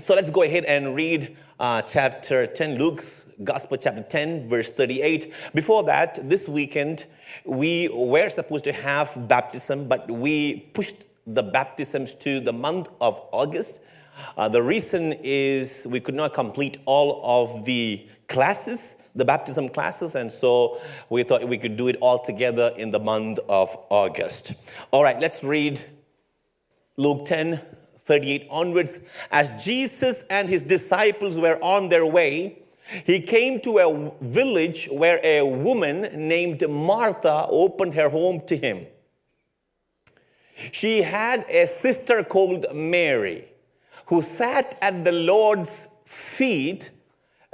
So let's go ahead and read chapter 10, Luke's Gospel, chapter 10, verse 38. Before that, this weekend, we were supposed to have baptism, but we pushed the baptisms to the month of August. The reason is we could not complete all of the classes, the baptism classes, and so we thought we could do it all together in the month of August. All right, let's read Luke 10:38 onwards. As Jesus and his disciples were on their way, he came to a village where a woman named Martha opened her home to him. She had a sister called Mary, who sat at the Lord's feet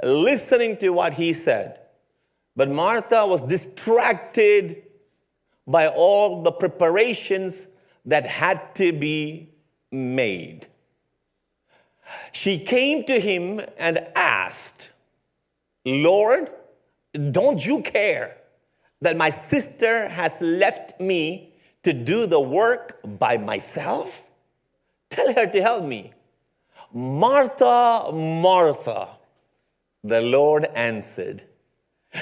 listening to what he said. But Martha was distracted by all the preparations that had to be made. She came to him and asked, "Lord, don't you care that my sister has left me to do the work by myself? Tell her to help me." "Martha, Martha," the Lord answered,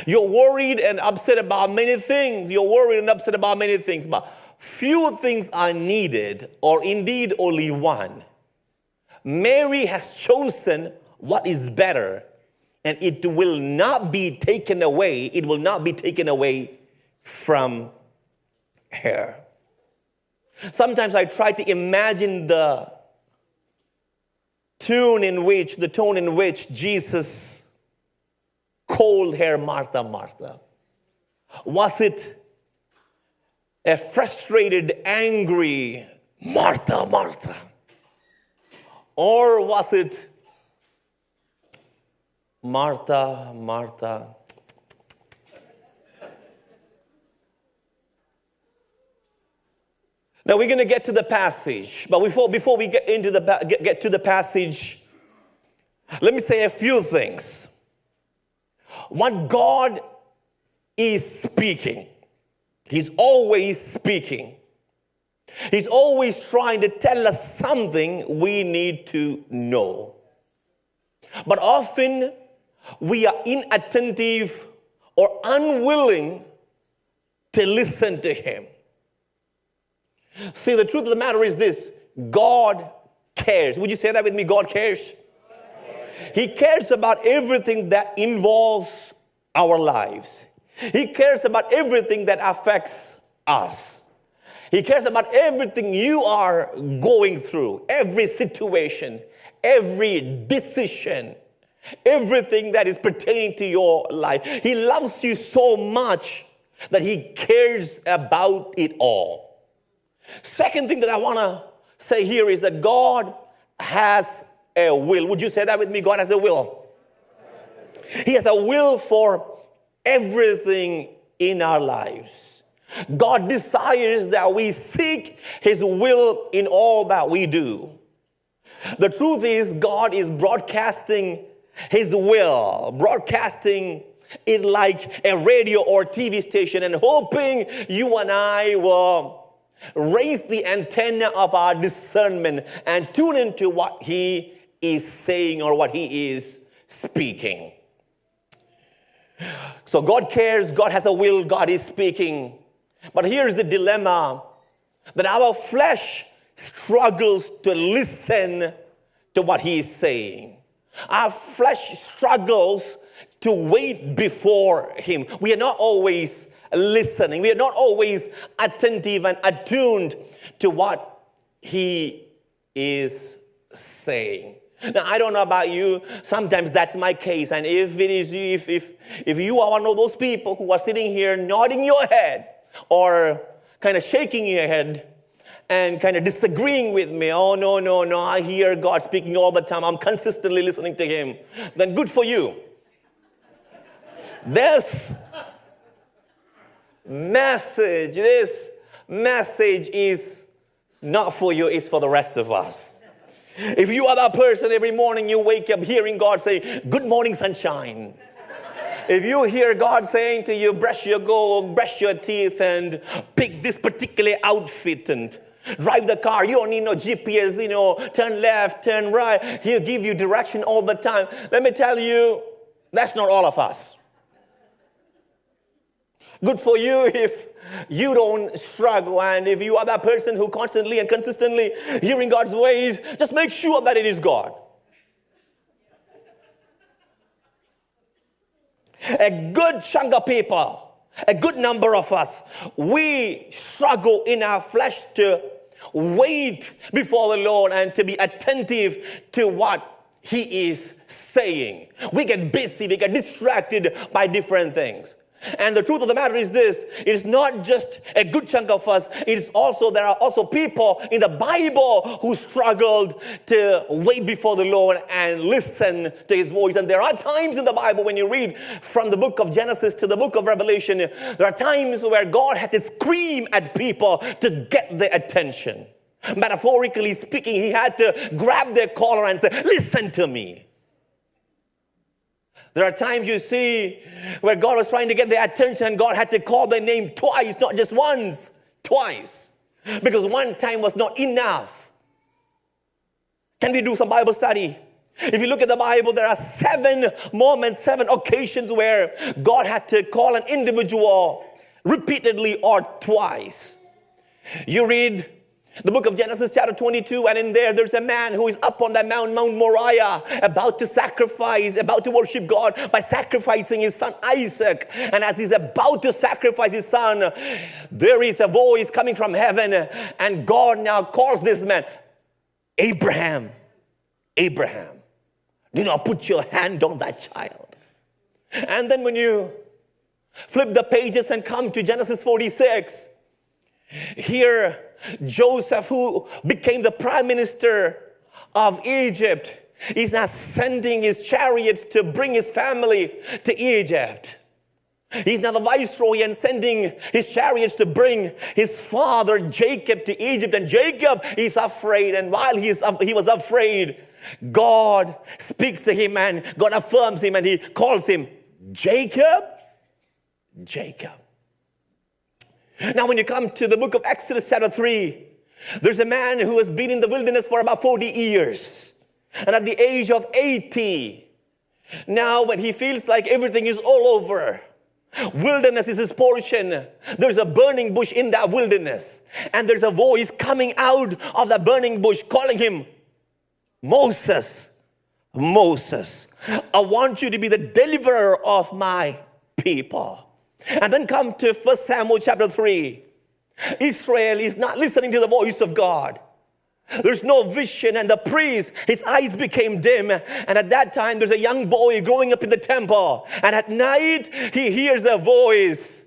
"you're worried and upset about many things. You're worried and upset about many things, but few things are needed, or indeed only one. Mary has chosen what is better, and it will not be taken away. It will not be taken away from her." Sometimes I try to imagine the tone in which Jesus called her Martha, Martha. Was it a frustrated, angry Martha, Martha? Or was it Martha, Martha? Now we're going to get to the passage, but before we get to the passage, let me say a few things. One, God is speaking. He's always speaking. He's always trying to tell us something we need to know. But often we are inattentive or unwilling to listen to him. See, the truth of the matter is this: God cares. Would you say that with me? God cares. He cares about everything that involves our lives. He cares about everything that affects us. He cares about everything you are going through, every situation, every decision, everything that is pertaining to your life. He loves you so much that he cares about it all. Second thing that I want to say here is that God has a will. Would you say that with me? God has a will. He has a will for everything in our lives. God desires that we seek his will in all that we do. The truth is, God is broadcasting his will, broadcasting it like a radio or TV station, and hoping you and I will raise the antenna of our discernment and tune into what he is saying or what he is speaking. So God cares, God has a will, God is speaking. But here's the dilemma, that our flesh struggles to listen to what he is saying. Our flesh struggles to wait before him. We are not always listening. We are not always attentive and attuned to what he is saying. Now, I don't know about you. Sometimes that's my case. And if it is you, if you are one of those people who are sitting here nodding your head or kind of shaking your head and kind of disagreeing with me, "Oh, no, I hear God speaking all the time. I'm consistently listening to him," then good for you. This message is not for you, it's for the rest of us. If you are that person, every morning you wake up hearing God say, "Good morning, sunshine." If you hear God saying to you, brush your teeth and pick this particular outfit, and drive the car. You don't need no GPS, turn left, turn right. He'll give you direction all the time. Let me tell you, that's not all of us. Good for you if you don't struggle, and if you are that person who constantly and consistently hearing God's ways, just make sure that it is God. A good chunk of people, a good number of us, we struggle in our flesh to wait before the Lord and to be attentive to what He is saying. We get busy, we get distracted by different things. And the truth of the matter is this, it is not just a good chunk of us, there are also people in the Bible who struggled to wait before the Lord and listen to His voice. And there are times in the Bible when you read from the book of Genesis to the book of Revelation, there are times where God had to scream at people to get their attention. Metaphorically speaking, He had to grab their collar and say, listen to me. There are times you see where God was trying to get their attention and God had to call their name twice, not just once, twice. Because one time was not enough. Can we do some Bible study? If you look at the Bible, there are 7 moments, 7 occasions where God had to call an individual repeatedly or twice. You read the book of Genesis chapter 22, and in there's a man who is up on that Mount Moriah, about to sacrifice, about to worship God by sacrificing his son Isaac. And as he's about to sacrifice his son, there is a voice coming from heaven, and God now calls this man, Abraham, Abraham, do not put your hand on that child. And then when you flip the pages and come to Genesis 46, here Joseph, who became the prime minister of Egypt, is now sending his chariots to bring his family to Egypt. He's now the viceroy and sending his chariots to bring his father Jacob to Egypt. And Jacob is afraid. And while he was afraid, God speaks to him and God affirms him and He calls him Jacob, Jacob. Now, when you come to the book of Exodus chapter 3, there's a man who has been in the wilderness for about 40 years. And at the age of 80, now when he feels like everything is all over, wilderness is his portion, there's a burning bush in that wilderness. And there's a voice coming out of that burning bush calling him, Moses, Moses, I want you to be the deliverer of my people. And then come to 1 Samuel chapter 3. Israel is not listening to the voice of God. There's no vision, and the priest, his eyes became dim. And at that time, there's a young boy growing up in the temple. And at night, he hears a voice,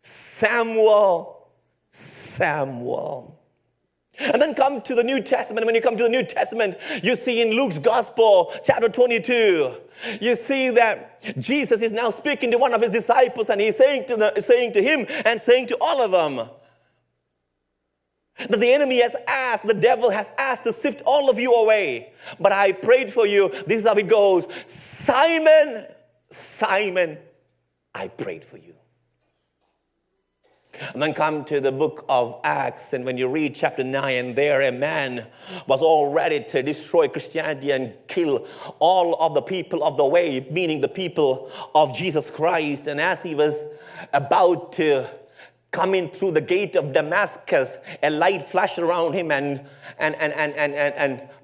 Samuel, Samuel. And then come to the New Testament. When you come to the New Testament, you see in Luke's Gospel, chapter 22, you see that Jesus is now speaking to one of his disciples, and he's saying to him and saying to all of them that the enemy has asked, the devil has asked to sift all of you away. But I prayed for you. This is how it goes. Simon, Simon, I prayed for you. And then come to the book of Acts, and when you read chapter 9, there a man was all ready to destroy Christianity and kill all of the people of the way, meaning the people of Jesus Christ. And as he was about to come in through the gate of Damascus, a light flashed around him and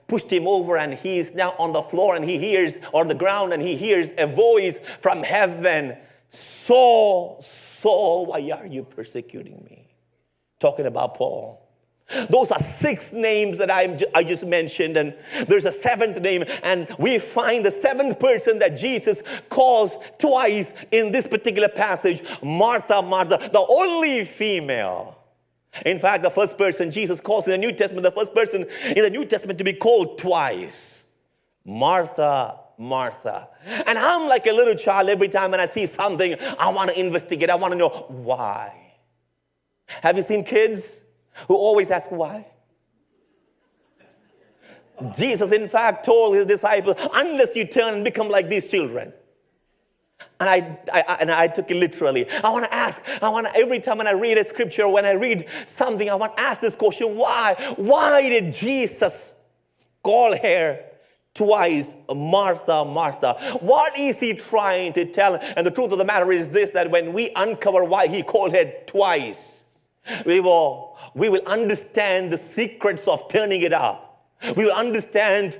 pushed him over, and he is now on the floor, and he hears, on the ground, and he hears a voice from heaven, Saul, Saul, why are you persecuting me? Talking about Paul. Those are 6 names that I just mentioned, and there's a 7th name, and we find the 7th person that Jesus calls twice in this particular passage, Martha, Martha, the only female. In fact, the first person Jesus calls in the New Testament, the first person in the New Testament to be called twice, Martha, Martha. And I'm like a little child. Every time when I see something, I want to investigate. I want to know why. Have you seen kids who always ask why? Jesus, in fact, told his disciples, unless you turn and become like these children. And I took it literally. Every time when I read a scripture, when I read something, I want to ask this question, why? Why did Jesus call her twice, Martha, Martha? What is he trying to tell? And the truth of the matter is this, that when we uncover why he called her twice, we will understand the secrets of turning it up. We will understand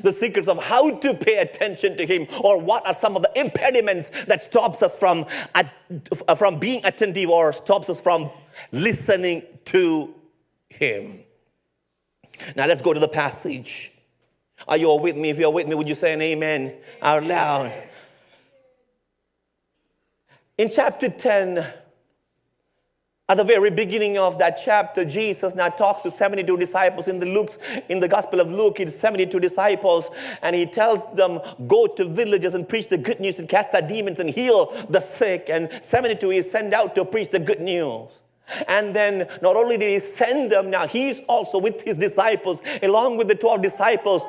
the secrets of how to pay attention to him, or what are some of the impediments that stops us from being attentive, or stops us from listening to him. Now let's go to the passage. Are you all with me? If you're with me, would you say an amen out loud? In chapter 10, at the very beginning of that chapter, Jesus now talks to 72 disciples. In the Gospel of Luke, it's 72 disciples, and he tells them, go to villages and preach the good news and cast out demons and heal the sick. And 72 is sent out to preach the good news. And then not only did he send them, now he's also with his disciples, along with the 12 disciples,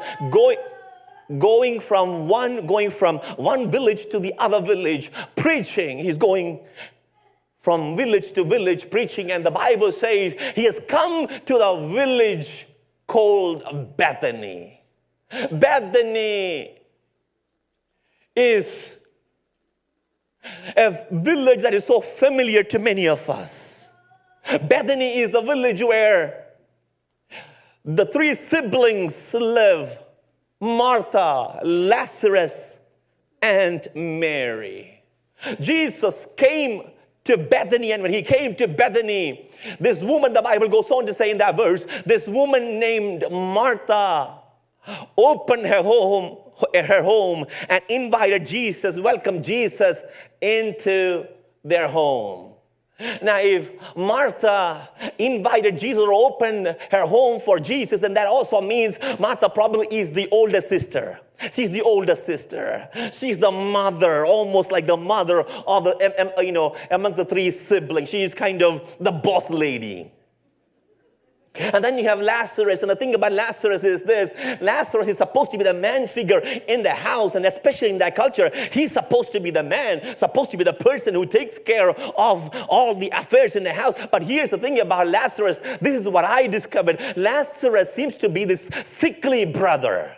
going from one village to the other village, preaching. He's going from village to village preaching, and the Bible says he has come to the village called Bethany. Bethany is a village that is so familiar to many of us. Bethany is the village where the three siblings live: Martha, Lazarus, and Mary. Jesus came to Bethany, and when he came to Bethany, this woman, the Bible goes on to say in that verse, this woman named Martha opened her home and invited Jesus, welcomed Jesus into their home. Now, if Martha invited Jesus or opened her home for Jesus, then that also means Martha probably is the older sister. She's the older sister. She's the mother, almost like the mother of among the three siblings. She is kind of the boss lady. And then you have Lazarus, and the thing about Lazarus is this: Lazarus is supposed to be the man figure in the house, and especially in that culture, he's supposed to be the man, supposed to be the person who takes care of all the affairs in the house. But here's the thing about Lazarus, this is what I discovered: Lazarus seems to be this sickly brother.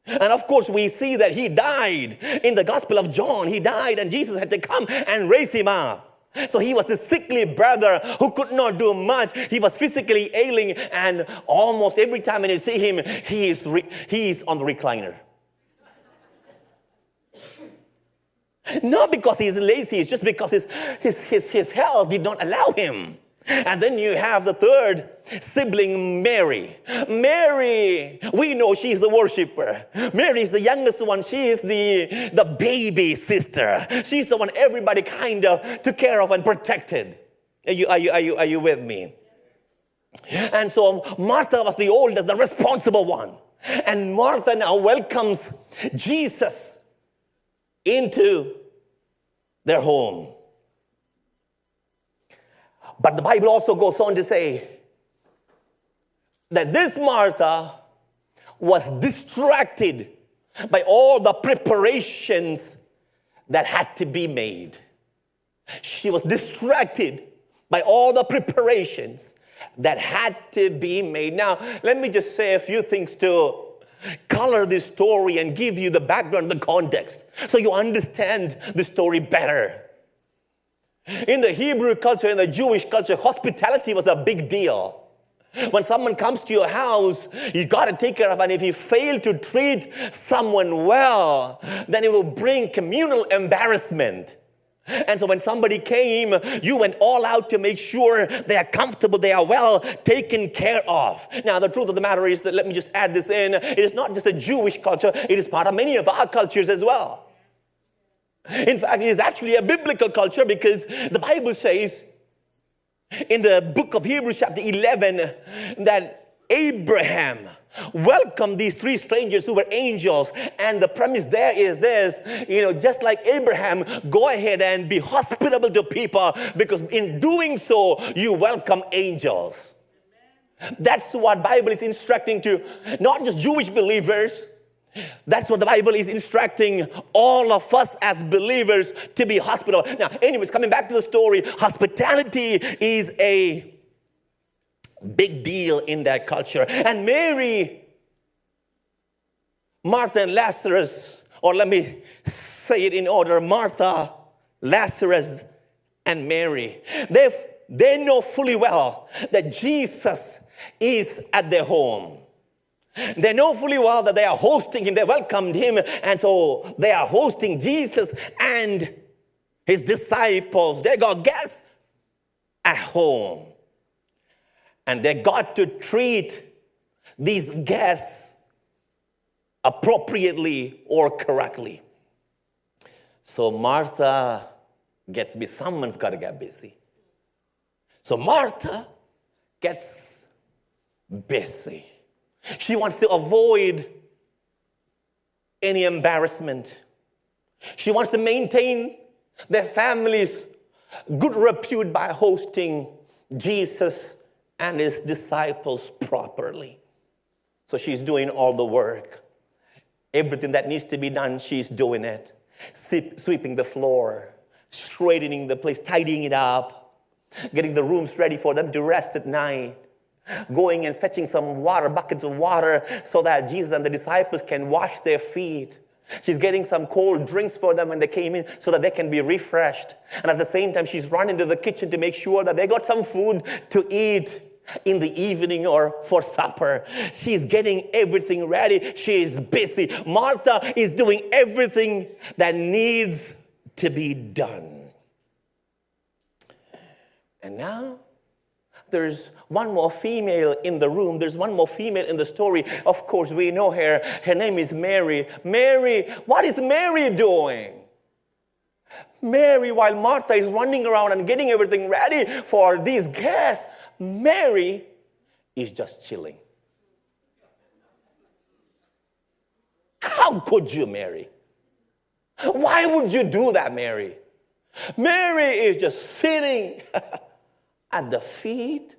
And of course, we see that he died in the Gospel of John. He died, and Jesus had to come and raise him up. So he was this sickly brother who could not do much. He was physically ailing, and almost every time when you see him, he is on the recliner. Not because he's lazy, it's just because his health did not allow him. And then you have the third sibling, Mary. Mary, we know she's the worshiper. Mary is the youngest one. She is the baby sister. She's the one everybody kind of took care of and protected. Are you with me? And so Martha was the oldest, the responsible one. And Martha now welcomes Jesus into their home. But the Bible also goes on to say that this Martha was distracted by all the preparations that had to be made. She was distracted by all the preparations that had to be made. Now, let me just say a few things to color this story and give you the background, the context, so you understand the story better. In the Hebrew culture, in the Jewish culture, hospitality was a big deal. When someone comes to your house, you got to take care of, and if you fail to treat someone well, then it will bring communal embarrassment. And so when somebody came, you went all out to make sure they are comfortable, they are well taken care of. Now, the truth of the matter is that, let me just add this in, it is not just a Jewish culture, it is part of many of our cultures as well. In fact, it is actually a biblical culture, because the Bible says in the book of Hebrews chapter 11 that Abraham welcomed these three strangers who were angels. And the premise there is this, just like Abraham, go ahead and be hospitable to people, because in doing so, you welcome angels. That's what Bible is instructing to not just Jewish believers, That's what the Bible is instructing all of us as believers to be hospitable. Now, anyways, coming back to the story, hospitality is a big deal in that culture. And Mary, Martha, and Lazarus, or let me say it in order, Martha, Lazarus, and Mary, they know fully well that Jesus is at their home. They know fully well that they are hosting him. They welcomed him. And so they are hosting Jesus and his disciples. They got guests at home. And they got to treat these guests appropriately or correctly. So Martha gets busy. Someone's got to get busy. So Martha gets busy. She wants to avoid any embarrassment. She wants to maintain their family's good repute by hosting Jesus and his disciples properly. So she's doing all the work. Everything that needs to be done, she's doing it. Sweeping the floor, straightening the place, tidying it up, getting the rooms ready for them to rest at night. Going and fetching some water, buckets of water, so that Jesus and the disciples can wash their feet. She's getting some cold drinks for them when they came in so that they can be refreshed. And at the same time, she's running to the kitchen to make sure that they got some food to eat in the evening or for supper. She's getting everything ready. She is busy. Martha is doing everything that needs to be done. And now, there's one more female in the room. There's one more female in the story. Of course, we know her. Her name is Mary. Mary, what is Mary doing? Mary, while Martha is running around and getting everything ready for these guests, Mary is just chilling. How could you, Mary? Why would you do that, Mary? Mary is just sitting at the feet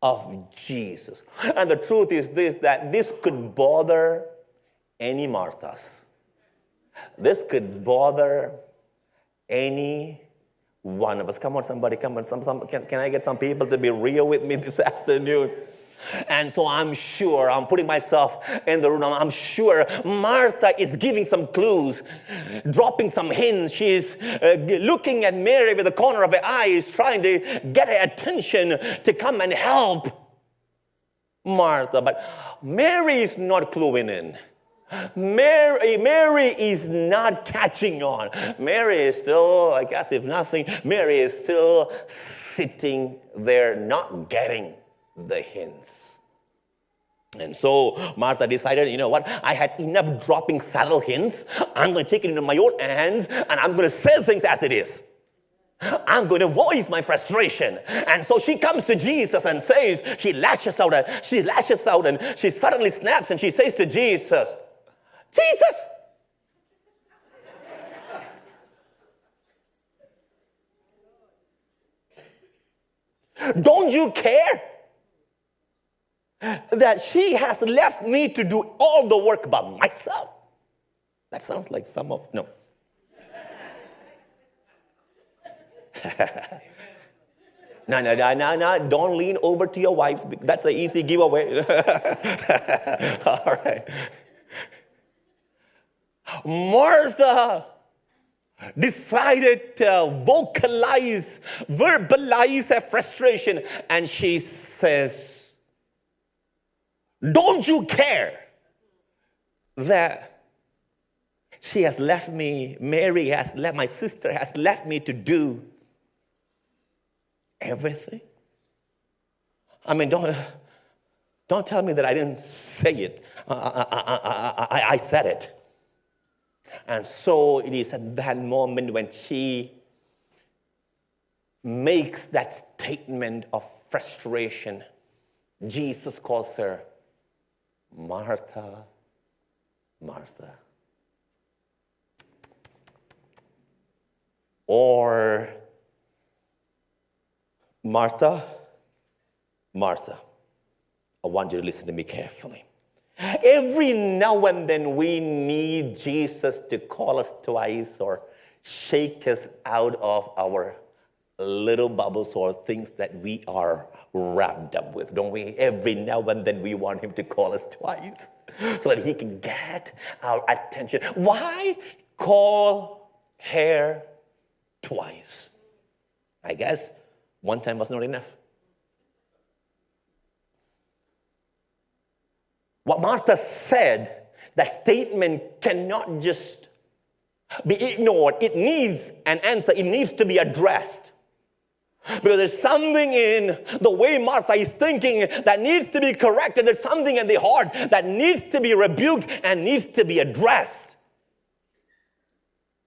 of Jesus. And the truth is this, that this could bother any Marthas. This could bother any one of us. Come on, somebody, come on. Can I get some people to be real with me this afternoon? And so I'm sure, I'm putting myself in the room, I'm sure Martha is giving some clues, dropping some hints. She's looking at Mary with the corner of her eyes, trying to get her attention to come and help Martha. But Mary is not cluing in. Mary is not catching on. Mary is still, like as if nothing, Mary is still sitting there, not getting the hints. And so Martha decided, you know what, I had enough dropping subtle hints. I'm going to take it into my own hands and I'm going to say things as it is. I'm going to voice my frustration. And so she comes to Jesus and says, she lashes out and she suddenly snaps and she says to Jesus, Jesus, don't you care that she has left me to do all the work by myself? That sounds like some of, no. No, don't lean over to your wives. That's an easy giveaway. All right. Martha decided to verbalize her frustration, and she says, don't you care that she has left me, Mary has left, my sister has left me to do everything? I mean, don't tell me that I didn't say it. I said it. And so it is at that moment when she makes that statement of frustration, Jesus calls her, Martha, Martha. Or, Martha, Martha, I want you to listen to me carefully. Every now and then we need Jesus to call us twice or shake us out of our little bubbles or things that we are wrapped up with, don't we? Every now and then we want him to call us twice so that he can get our attention. Why call hair twice? I guess one time was not enough. What Martha said, that statement cannot just be ignored. It needs an answer. It needs to be addressed. Because there's something in the way Martha is thinking that needs to be corrected. There's something in the heart that needs to be rebuked and needs to be addressed.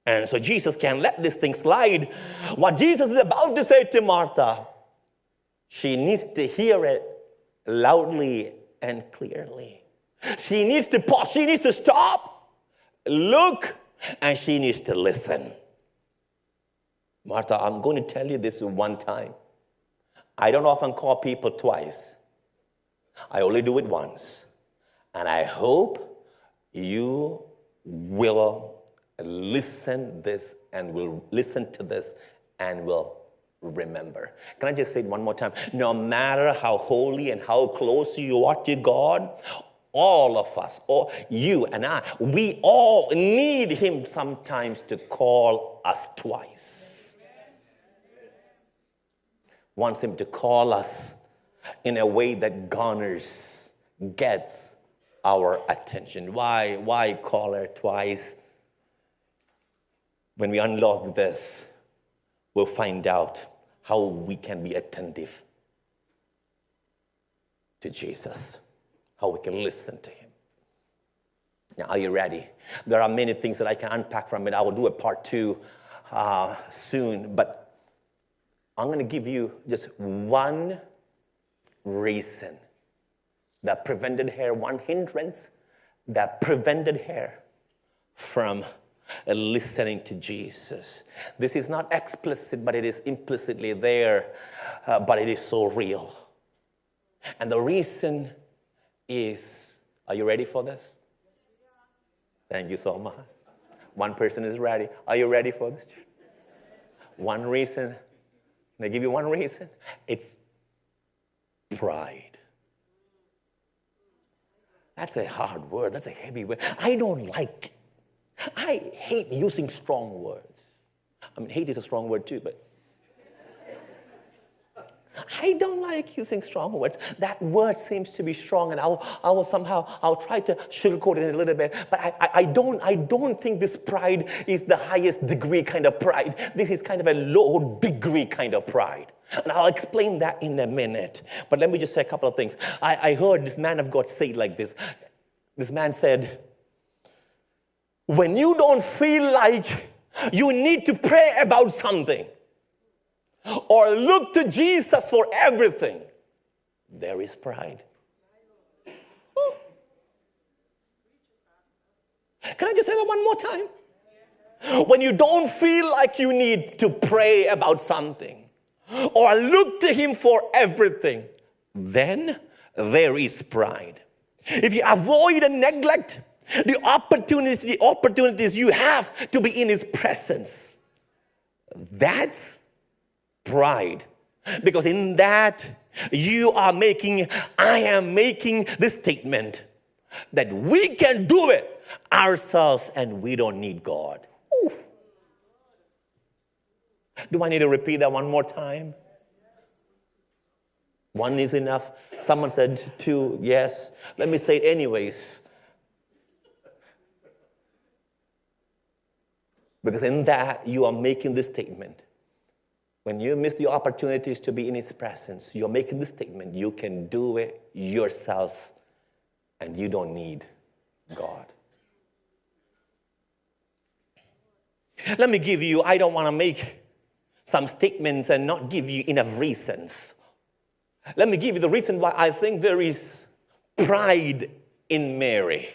And so Jesus can't let this thing slide. What Jesus is about to say to Martha, she needs to hear it loudly and clearly. She needs to pause. She needs to stop, look, and she needs to listen. Martha, I'm going to tell you this one time. I don't often call people twice. I only do it once. And I hope you will listen to this and will remember. Can I just say it one more time? No matter how holy and how close you are to God, all of us, or you and I, we all need him sometimes to call us twice. Wants him to call us in a way that gets our attention. Why call her twice? When we unlock this, we'll find out how we can be attentive to Jesus, how we can listen to him. Now, are you ready? There are many things that I can unpack from it. I will do a part 2 soon, but I'm going to give you just one reason that prevented her, one hindrance that prevented her from listening to Jesus. This is not explicit, but it is implicitly there, but it is so real. And the reason is, are you ready for this? Thank you so much. One person is ready. Are you ready for this? One reason. Can I give you one reason? It's pride. That's a hard word. That's a heavy word. I hate using strong words. I mean, hate is a strong word too, but I don't like using strong words. That word seems to be strong, and I'll try to sugarcoat it a little bit. But I don't think this pride is the highest degree kind of pride. This is kind of a low degree kind of pride. And I'll explain that in a minute. But let me just say a couple of things. I heard this man of God say it like this. This man said, when you don't feel like you need to pray about something, or look to Jesus for everything, there is pride. Can I just say that one more time? When you don't feel like you need to pray about something or look to him for everything, then there is pride. If you avoid and neglect the opportunities you have to be in his presence, that's pride. Because in that, I am making this statement that we can do it ourselves and we don't need God. Ooh. Do I need to repeat that one more time? One is enough. Someone said 2, yes. Let me say it anyways. Because in that, you are making this statement. When you miss the opportunities to be in his presence, you're making this statement. You can do it yourself and you don't need God. Let me give you, I don't want to make some statements and not give you enough reasons. Let me give you the reason why I think there is pride in Mary.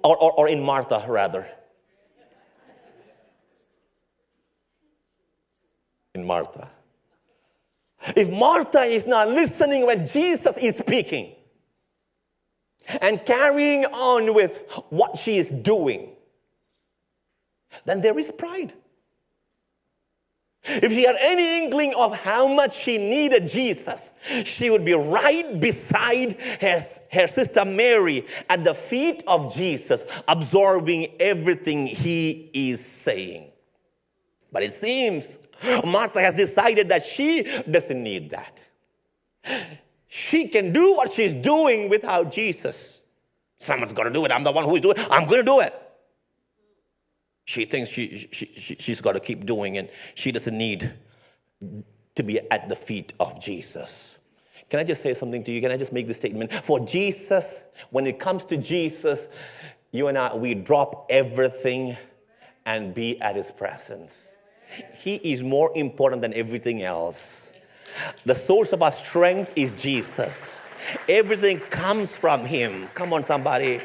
Or in Martha, rather. In Martha. if Martha is not listening when Jesus is speaking and carrying on with what she is doing, then there is pride. If she had any inkling of how much she needed Jesus, she would be right beside her sister Mary at the feet of Jesus, absorbing everything he is saying. But it seems Martha has decided that she doesn't need that. She can do what she's doing without Jesus. Someone's got to do it. I'm the one who is doing it. I'm going to do it. She thinks she's got to keep doing it. She doesn't need to be at the feet of Jesus. Can I just say something to you? Can I just make this statement? For Jesus, when it comes to Jesus, you and I, we drop everything and be at his presence. He is more important than everything else. The source of our strength is Jesus. Everything comes from him. Come on, somebody.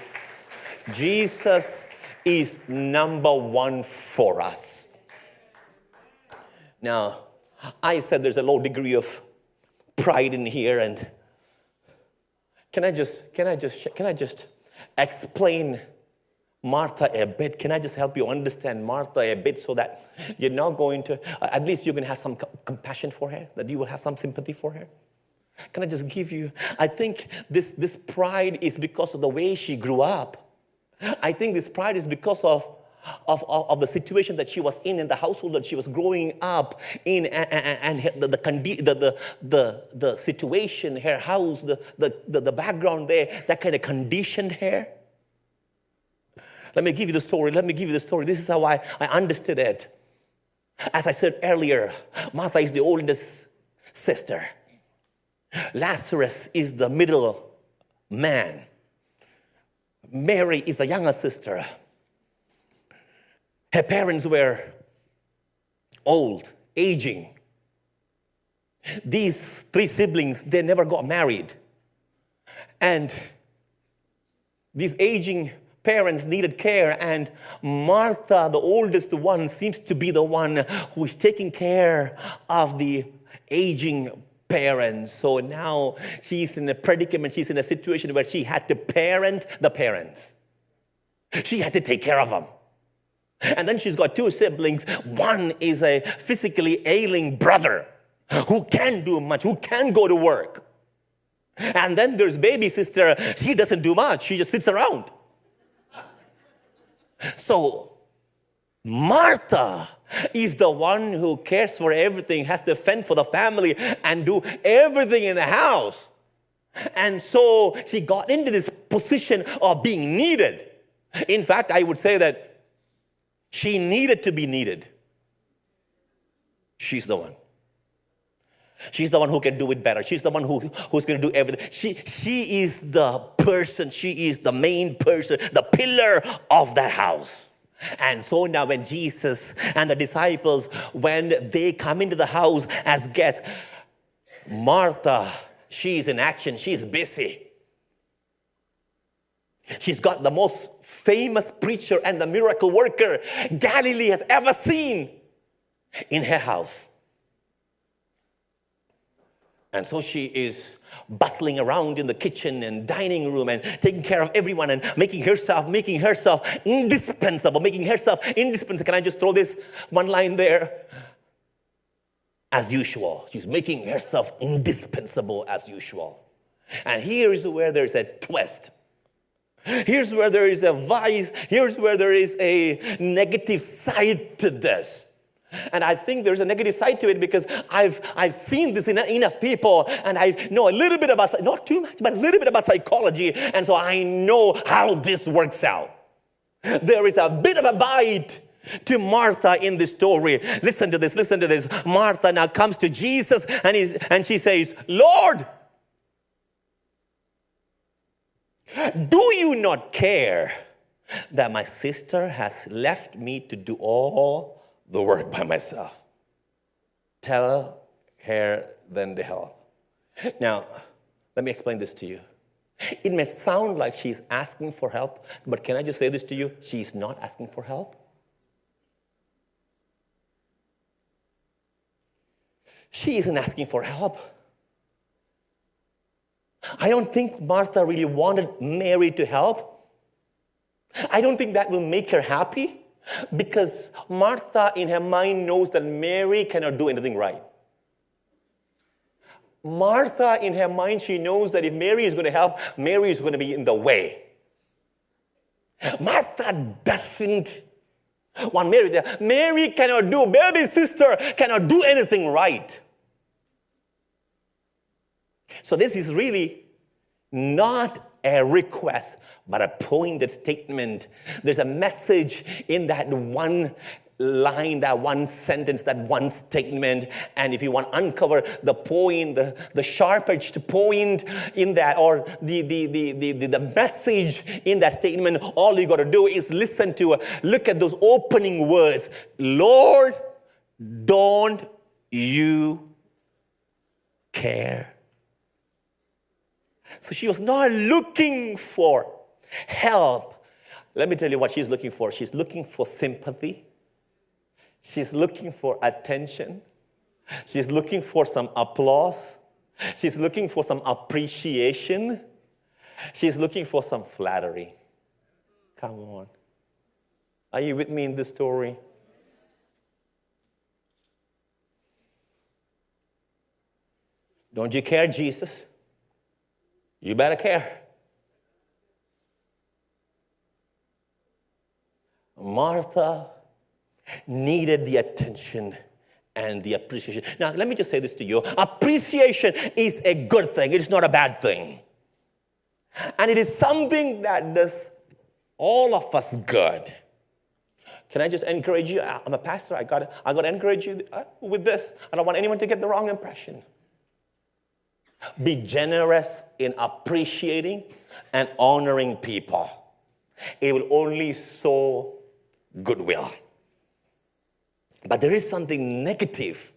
Jesus is number one for us. Now, I said there's a low degree of pride in here, and can I just explain Martha a bit? Can I just help you understand Martha a bit so that you're not going to, at least you can have some compassion for her, that you will have some sympathy for her? Can I just give you, I think this pride is because of the way she grew up. I think this pride is because of the situation that she was in the household that she was growing up in, and the situation, her house, the background there, that kind of conditioned her. Let me give you the story. This is how I understood it. As I said earlier, Martha is the oldest sister. Lazarus is the middle man. Mary is the younger sister. Her parents were old, aging. These three siblings, they never got married. And these aging parents needed care, and Martha, the oldest one, seems to be the one who is taking care of the aging parents. So now she's in a predicament, she's in a situation where she had to parent the parents. She had to take care of them. And then she's got two siblings. One is a physically ailing brother who can't do much, who can't go to work. And then there's baby sister. She doesn't do much. She just sits around. So Martha is the one who cares for everything, has to fend for the family and do everything in the house. And so she got into this position of being needed. In fact, I would say that she needed to be needed. She's the one. She's the one who can do it better. She's the one who's going to do everything. She is the person. She is the main person, the pillar of that house. And so now when Jesus and the disciples, when they come into the house as guests, Martha, she's in action. She's busy. She's got the most famous preacher and the miracle worker Galilee has ever seen in her house. And so she is bustling around in the kitchen and dining room and taking care of everyone and making herself indispensable, Can I just throw this one line there? As usual. She's making herself indispensable as usual. And here's where there's a twist. Here's where there is a vice. Here's where there is a negative side to this. And I think there's a negative side to it because I've seen this in enough people, and I know a little bit about, not too much, but a little bit about psychology, and so I know how this works out. There is a bit of a bite to Martha in this story. Listen to this. Martha now comes to Jesus and she says, Lord, do you not care that my sister has left me to do all the work by myself? Tell her then to help. Now, let me explain this to you. It may sound like she's asking for help, but can I just say this to you? She's not asking for help. She isn't asking for help. I don't think Martha really wanted Mary to help. I don't think that will make her happy, because Martha in her mind knows that Mary cannot do anything right. Martha in her mind, she knows that if Mary is going to help, Mary is going to be in the way. Martha doesn't want Mary to. Mary cannot do, baby sister cannot do anything right. So this is really not a request, but a pointed statement. There's a message in that one line, that one sentence, that one statement. And if you want to uncover the point, the sharp-edged point in that, or the message in that statement, all you got to do is look at those opening words. Lord, don't you care? So she was not looking for help. Let me tell you what she's looking for. She's looking for sympathy. She's looking for attention. She's looking for some applause. She's looking for some appreciation. She's looking for some flattery. Come on. Are you with me in this story? Don't you care, Jesus? You better care. Martha needed the attention and the appreciation. Now, let me just say this to you. Appreciation is a good thing. It is not a bad thing. And it is something that does all of us good. Can I just encourage you? I'm a pastor. I got to encourage you with this. I don't want anyone to get the wrong impression. Be generous in appreciating and honoring people. It will only sow goodwill. But there is something negative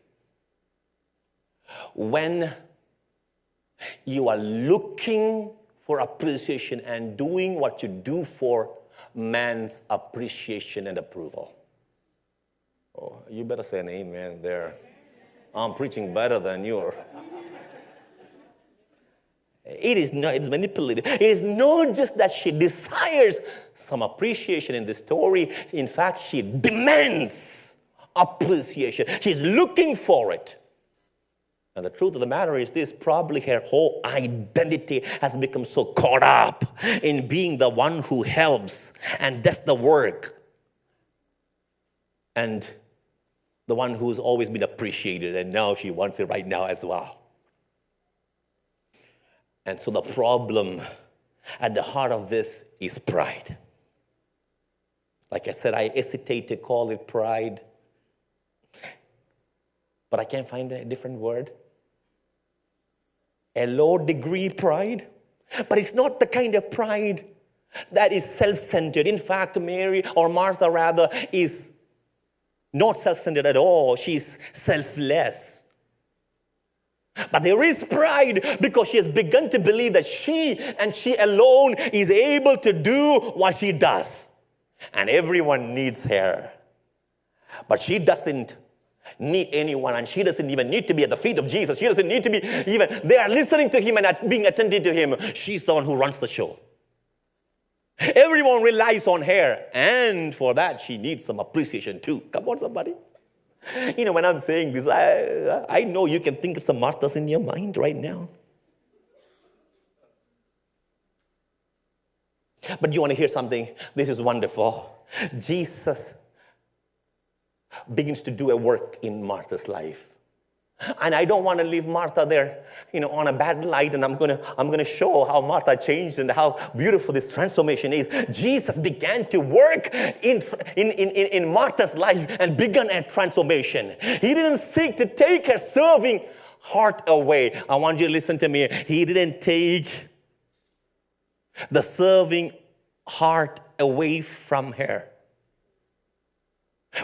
when you are looking for appreciation and doing what you do for man's appreciation and approval. Oh, you better say an amen there. I'm preaching better than you are. It's manipulative. It is not just that she desires some appreciation in this story. In fact, she demands appreciation. She's looking for it. And the truth of the matter is this, probably her whole identity has become so caught up in being the one who helps and does the work. And the one who's always been appreciated, and now she wants it right now as well. And so the problem at the heart of this is pride. Like I said, I hesitate to call it pride, but I can't find a different word. A low-degree pride, but it's not the kind of pride that is self-centered. In fact, Mary, or Martha rather, is not self-centered at all. She's selfless. But there is pride because she has begun to believe that she and she alone is able to do what she does. And everyone needs her. But she doesn't need anyone, and she doesn't even need to be at the feet of Jesus. She doesn't need to be even, they are listening to him and being attentive to him. She's the one who runs the show. Everyone relies on her, and for that she needs some appreciation too. Come on, somebody. You know, when I'm saying this, I know you can think of some Marthas in your mind right now. But you want to hear something? This is wonderful. Jesus begins to do a work in Martha's life. And I don't want to leave Martha there, on a bad light, and I'm gonna show how Martha changed and how beautiful this transformation is. Jesus began to work in Martha's life and began a transformation. He didn't seek to take her serving heart away. I want you to listen to me. He didn't take the serving heart away from her.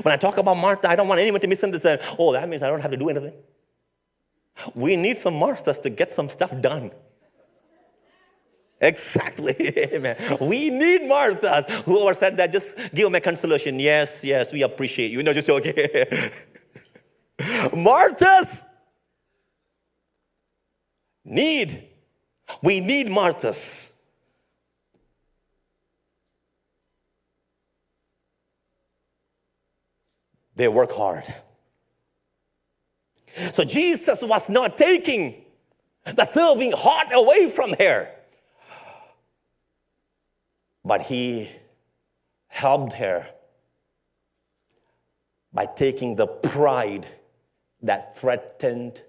When I talk about Martha, I don't want anyone to misunderstand. Oh, that means I don't have to do anything. We need some Marthas to get some stuff done. Exactly. Amen. We need Marthas. Whoever said that, just give them a consolation. Yes, we appreciate you. Just okay. Marthas need. We need Marthas. They work hard. So Jesus was not taking the serving heart away from her, but he helped her by taking the pride that threatened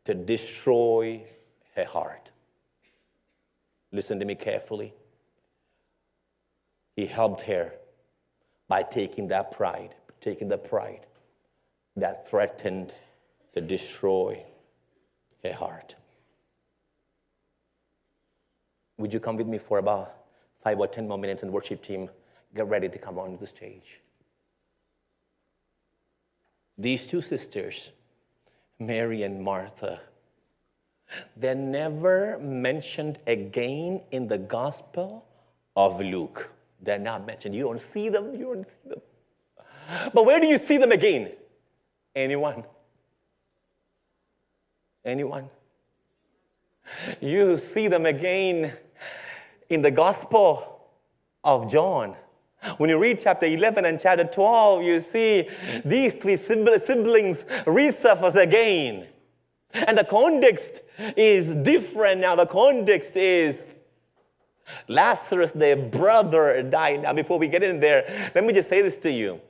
to destroy her heart. Listen to me carefully. He helped her by taking the pride that threatened to destroy her heart. Would you come with me for about 5 or 10 more minutes, and worship team, get ready to come onto the stage. These two sisters, Mary and Martha, they're never mentioned again in the Gospel of Luke. They're not mentioned. You don't see them. But where do you see them again? Anyone? You see them again in the Gospel of John. When you read chapter 11 and chapter 12, you see these three siblings resurface again. And the context is different now. The context is Lazarus, their brother, died. Now, before we get in there, let me just say this to you.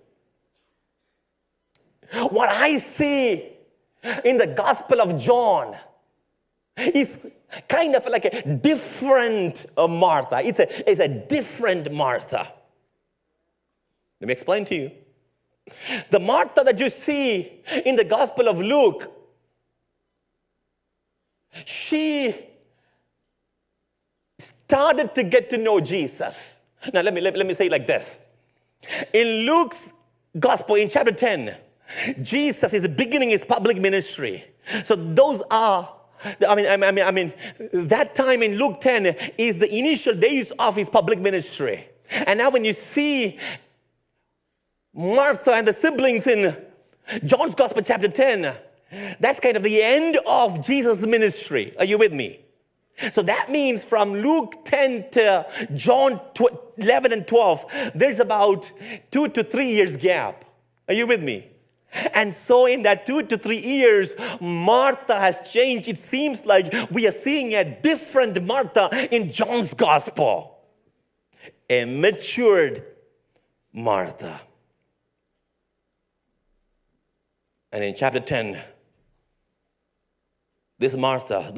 What I see in the Gospel of John is kind of like a different Martha. It's a different Martha. Let me explain to you. The Martha that you see in the Gospel of Luke, she started to get to know Jesus. Now let me say it like this. In Luke's Gospel, in chapter 10, Jesus is beginning his public ministry. So those are, that time in Luke 10 is the initial days of his public ministry. And now when you see Martha and the siblings in John's Gospel chapter 10, that's kind of the end of Jesus' ministry. Are you with me? So that means from Luke 10 to John 11 and 12, there's about 2 to 3 years gap. Are you with me? And so in that 2 to 3 years, Martha has changed. It seems like we are seeing a different Martha in John's Gospel. A matured Martha. And in chapter 10, this Martha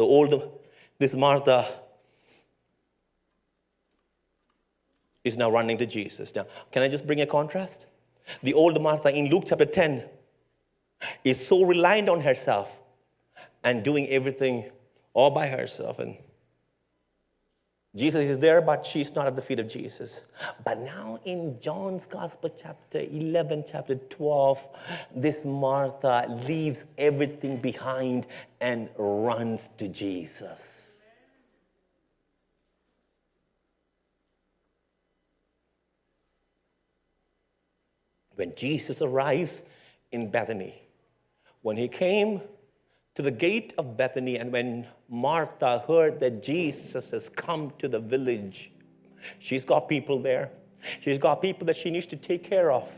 is now running to Jesus. Now, can I just bring a contrast? The older Martha in Luke chapter 10 is so reliant on herself and doing everything all by herself. And Jesus is there, but she's not at the feet of Jesus. But now in John's Gospel, chapter 11, chapter 12, this Martha leaves everything behind and runs to Jesus. When Jesus arrives in Bethany, when he came to the gate of Bethany, and when Martha heard that Jesus has come to the village, she's got people there. She's got people that she needs to take care of.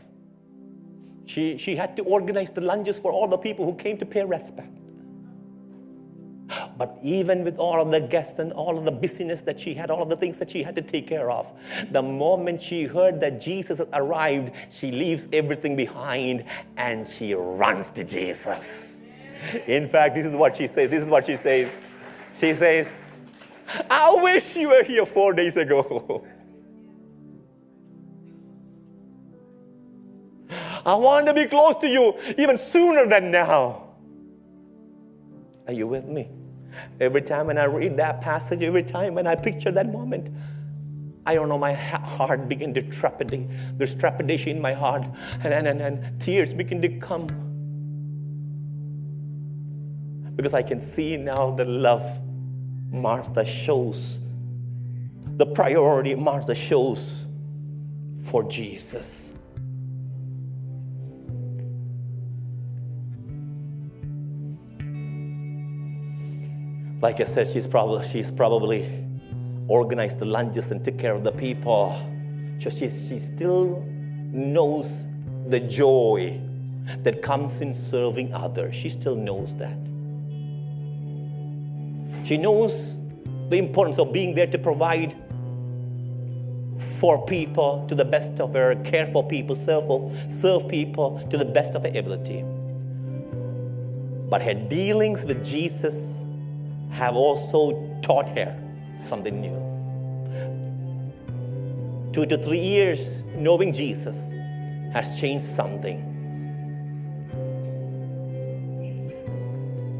She had to organize the lunches for all the people who came to pay respect. But even with all of the guests and all of the busyness that she had, all of the things that she had to take care of, the moment she heard that Jesus had arrived, she leaves everything behind and she runs to Jesus. In fact, this is what she says. She says, I wish you were here 4 days ago. I want to be close to you even sooner than now. Are you with me? Every time when I read that passage, every time when I picture that moment, I don't know, my heart begins to trepidate. There's trepidation in my heart, and tears begin to come. Because I can see now the love Martha shows, the priority Martha shows for Jesus. Like I said, she's probably organized the lunches and took care of the people. So she still knows the joy that comes in serving others. She still knows that. She knows the importance of being there to provide for people to the best of her, care for people, serve people to the best of her ability. But her dealings with Jesus have also taught her something new. 2 to 3 years knowing Jesus has changed something.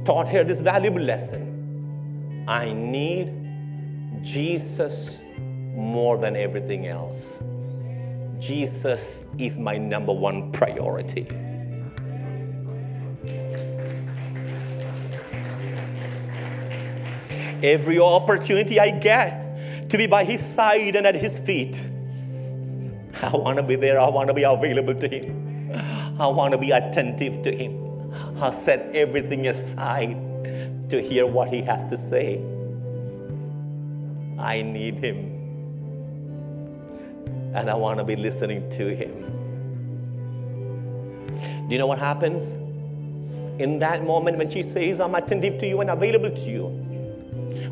Taught her this valuable lesson. I need Jesus more than everything else. Jesus is my number one priority. Every opportunity I get to be by His side and at His feet, I want to be there. I want to be available to Him. I want to be attentive to Him. I'll set everything aside to hear what He has to say. I need Him. And I want to be listening to Him. Do you know what happens? In that moment when she says, I'm attentive to you and available to you,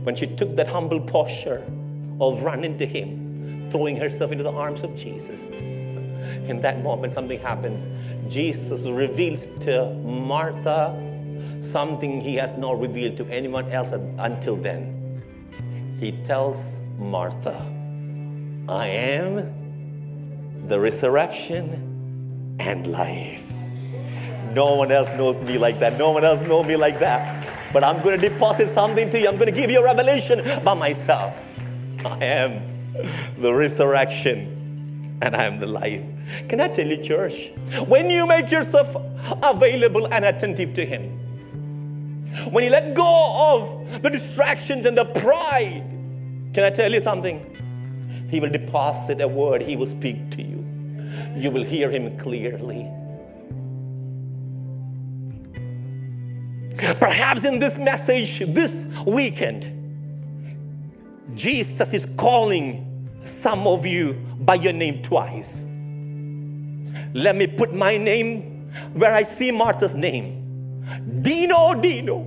when she took that humble posture of running to Him, throwing herself into the arms of Jesus, in that moment something happens. Jesus reveals to Martha something He has not revealed to anyone else until then. He tells Martha, I am the resurrection and life. No one else knows me like that. No one else knows me like that. But I'm going to deposit something to you. I'm going to give you a revelation about myself. I am the resurrection and I am the life. Can I tell you, church, when you make yourself available and attentive to Him, when you let go of the distractions and the pride, can I tell you something? He will deposit a word. He will speak to you. You will hear Him clearly. Perhaps in this message this weekend, Jesus is calling some of you by your name twice. Let me put my name where I see Martha's name. Dino, Dino.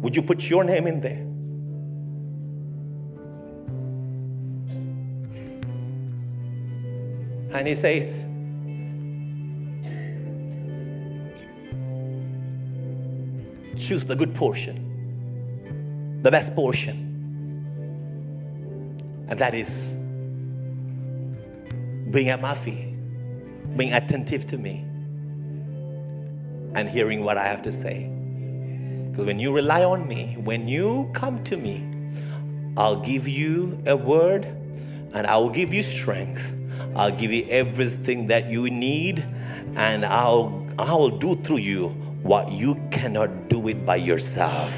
Would you put your name in there? And He says, choose the good portion, the best portion. And that is being at my feet, being attentive to me, and hearing what I have to say. Because when you rely on me, when you come to me, I'll give you a word and I will give you strength. I'll give you everything that you need, and I will do through you what you cannot do it by yourself.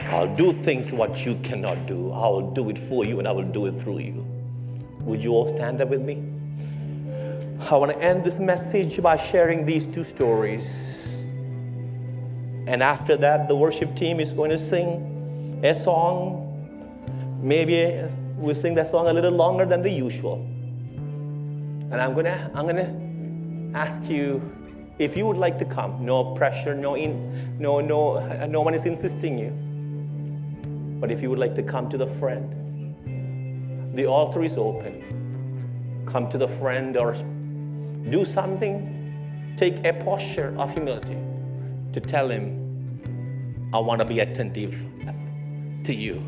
I'll do things what you cannot do. I will do it for you and I will do it through you. Would you all stand up with me? I want to end this message by sharing these two stories. And after that, the worship team is going to sing a song. Maybe we'll sing that song a little longer than the usual. And I'm gonna ask you if you would like to come. No pressure, no one is insisting you. But if you would like to come to the front, the altar is open. Come to the front or do something. Take a posture of humility to tell Him, I want to be attentive to you.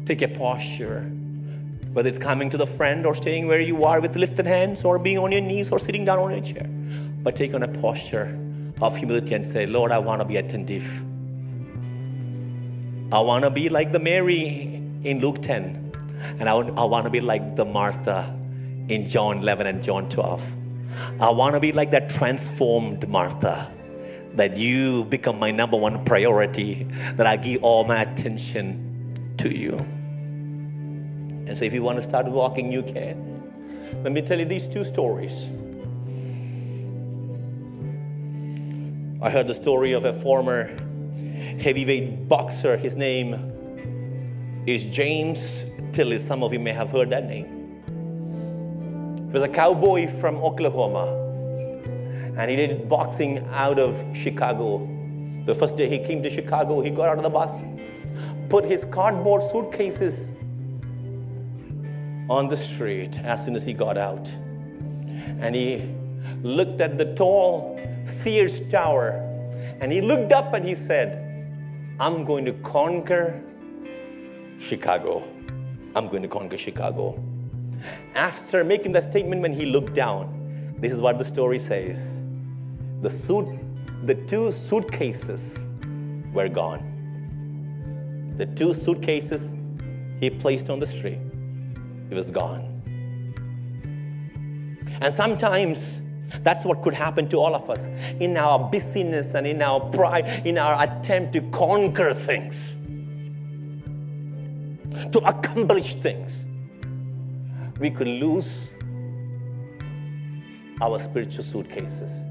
Take a posture, whether it's coming to the front or staying where you are with lifted hands or being on your knees or sitting down on your chair. But take on a posture of humility and say, Lord, I want to be attentive. I want to be like the Mary in Luke 10. And I want to be like the Martha in John 11 and John 12. I want to be like that transformed Martha, that you become my number one priority, that I give all my attention to you. And so if you want to start walking, you can. Let me tell you these two stories. I heard the story of a former heavyweight boxer. His name is James Tillis. Some of you may have heard that name. He was a cowboy from Oklahoma, and he did boxing out of Chicago. The first day he came to Chicago, he got out of the bus, put his cardboard suitcases on the street as soon as he got out. And he looked at the tall Sears Tower, and he looked up and he said, I'm going to conquer Chicago. I'm going to conquer Chicago. After making that statement, when he looked down, this is what the story says. The two suitcases were gone. The two suitcases he placed on the street, it was gone. And sometimes that's what could happen to all of us in our busyness and in our pride, in our attempt to conquer things, to accomplish things. We could lose our spiritual suitcases.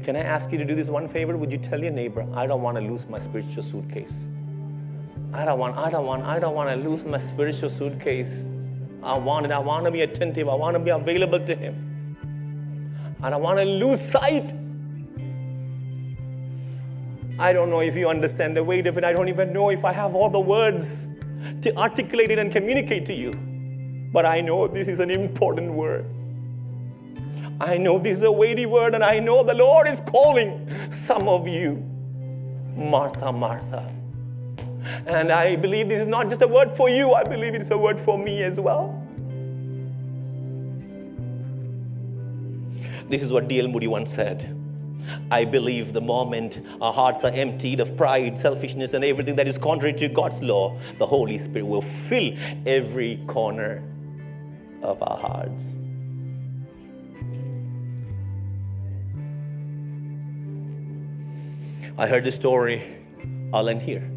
Can I ask you to do this one favor? Would you tell your neighbor, I don't want to lose my spiritual suitcase. I don't want to lose my spiritual suitcase. I want to be attentive. I want to be available to Him. I don't want to lose sight. I don't know if you understand the weight of it. I don't even know if I have all the words to articulate it and communicate to you. But I know this is an important word. I know this is a weighty word, and I know the Lord is calling some of you, Martha, Martha. And I believe this is not just a word for you. I believe it's a word for me as well. This is what D.L. Moody once said. I believe the moment our hearts are emptied of pride, selfishness, and everything that is contrary to God's law, the Holy Spirit will fill every corner of our hearts. I heard this story. I'll end here.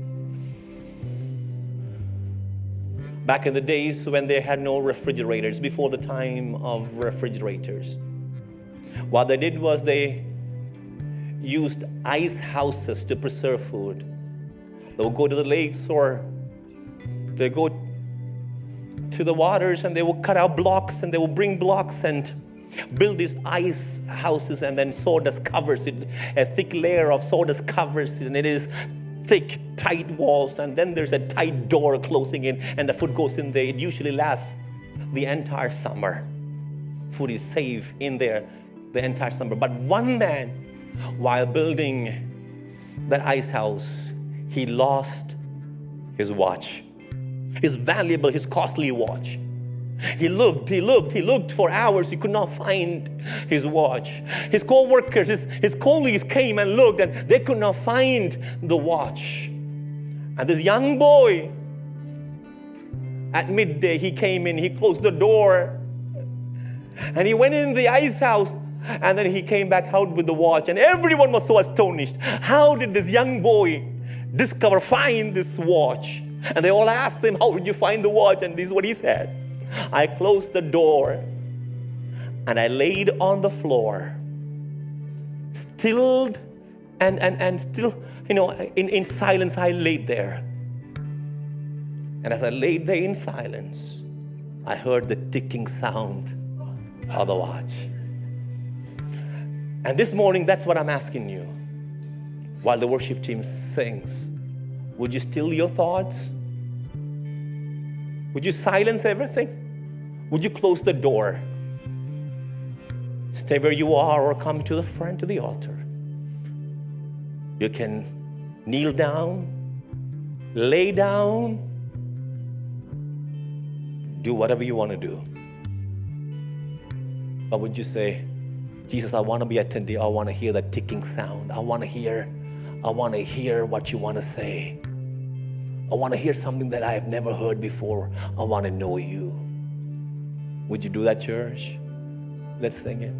Back in the days when they had no refrigerators, before the time of refrigerators, what they did was they used ice houses to preserve food. They would go to the lakes or they go to the waters and they would cut out blocks and they would bring blocks and build these ice houses, and then sawdust covers it. A thick layer of sawdust covers it, and it is thick, tight walls, and then there's a tight door closing in, and the food goes in there. It usually lasts the entire summer. Food is safe in there the entire summer. But one man, while building that ice house, he lost his watch, his valuable, his costly watch. He looked for hours. He could not find his watch. His co-workers, his colleagues came and looked, and they could not find the watch. And this young boy, at midday, he came in, he closed the door, and he went in the ice house, and then he came back out with the watch, and everyone was so astonished. How did this young boy find this watch? And they all asked him, how did you find the watch? And this is what he said. I closed the door and I laid on the floor, stilled and still, in silence I laid there. And as I laid there in silence, I heard the ticking sound of the watch. And this morning, that's what I'm asking you. While the worship team sings, would you still your thoughts? Would you silence everything? Would you close the door? Stay where you are or come to the front to the altar. You can kneel down, lay down, do whatever you want to do. But would you say, Jesus, I want to be attentive. I want to hear that ticking sound. I want to hear what you want to say. I want to hear something that I have never heard before. I want to know you. Would you do that, church? Let's sing it.